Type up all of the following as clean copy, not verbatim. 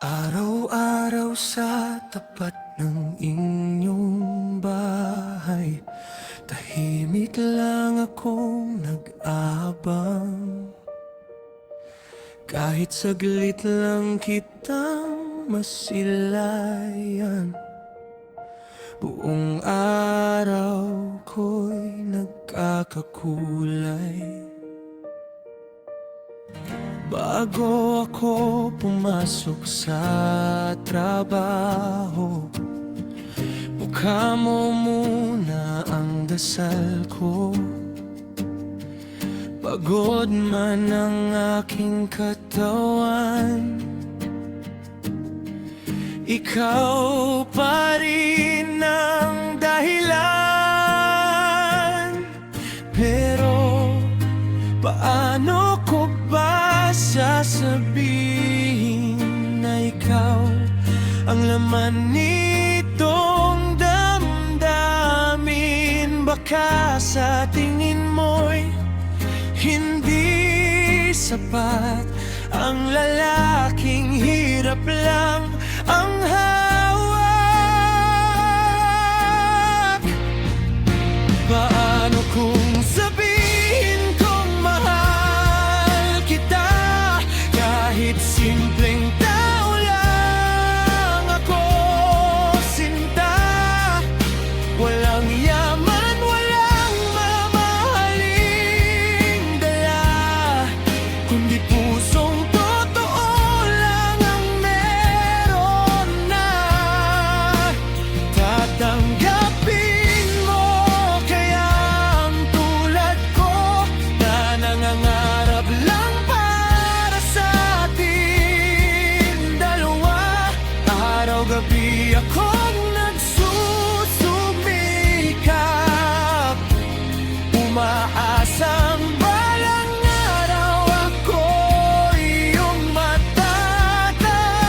Araw-araw sa tapat ng inyong bahay, tahimik lang akong nag-aabang. Kahit saglit lang kitang masilayan, buong araw ko'y nagkakakulay. Bago ako pumasok sa trabaho, mukha mo muna ang dasal ko. Pagod man ang aking katawan, ikaw pa rin ang dahilan. Pero paano ko ba sasabihin na ikaw ang laman nitong damdamin? Baka sa tingin mo'y hindi sapat ang lalaking hirap lang ang hawak. Paano kung sabihin kong mahal kita, kahit simpleng tao lang ako, sinta? Walang yaman, walang mamahaling dala, kundi pusong totoo lang ang meron na. Tatanggapin mo kaya ang tulad ko na nangangarap lang para sa ating dalawa? Araw-gabi akong nagsusumikap, umaasang balang araw ako iyong matatanggap.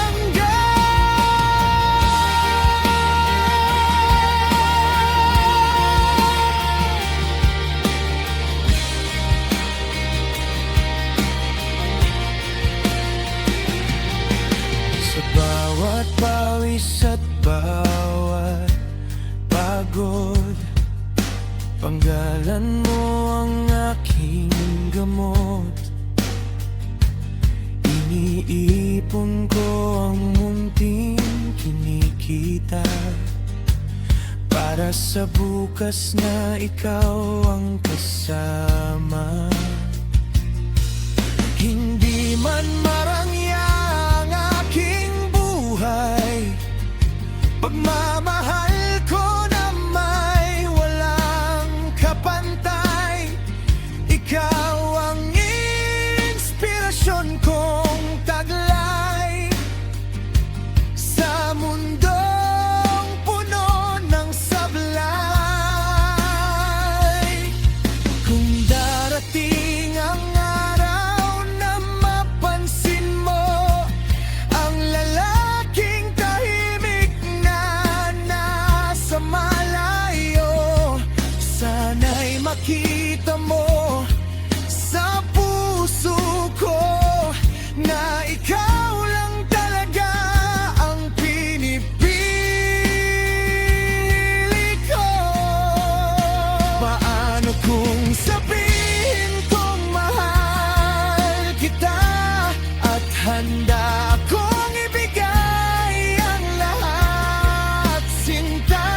Sa bawat pawis at bawat pagod, panggalan mo ang aking gamot. Iniipon ko ang munting kinikita para sa bukas na ikaw ang kasama. Hindi man marangya ang aking buhay, pagmamahal ko na may walang kapantay. Ikaw ang inspirasyon kong taglay sa mundong puno ng sablay. Kung darating ang araw na mapansin mo ang lalaking tahimik na nasa malayo, sana'y makita mo sa puso ko na ikaw lang talaga ang pinipili ko. Paano kung sabihin kong mahal kita at handa kong ibigay ang lahat, sinta?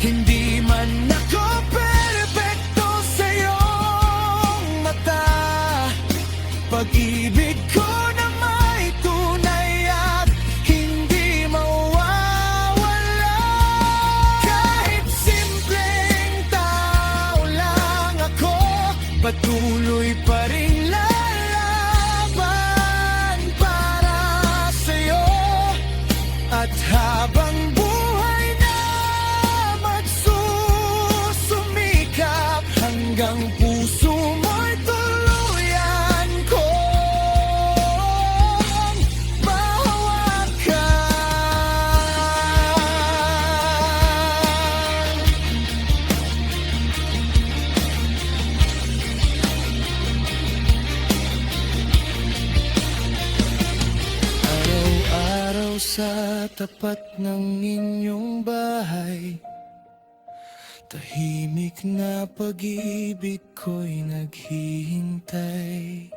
Hindi man ako perpekto sa iyong mata, pag-ibig ko na may tunay at hindi mawawala. Kahit simpleng tao lang ako, patuloy pa rin lalaban para sa'yo. At habang buhay na magsusumikap, hanggang puso mo'y tuluyan kong mahawakan. Araw-araw sa tapat ng inyong bahay. Tahimik na pag-ibig ko'y naghihintay.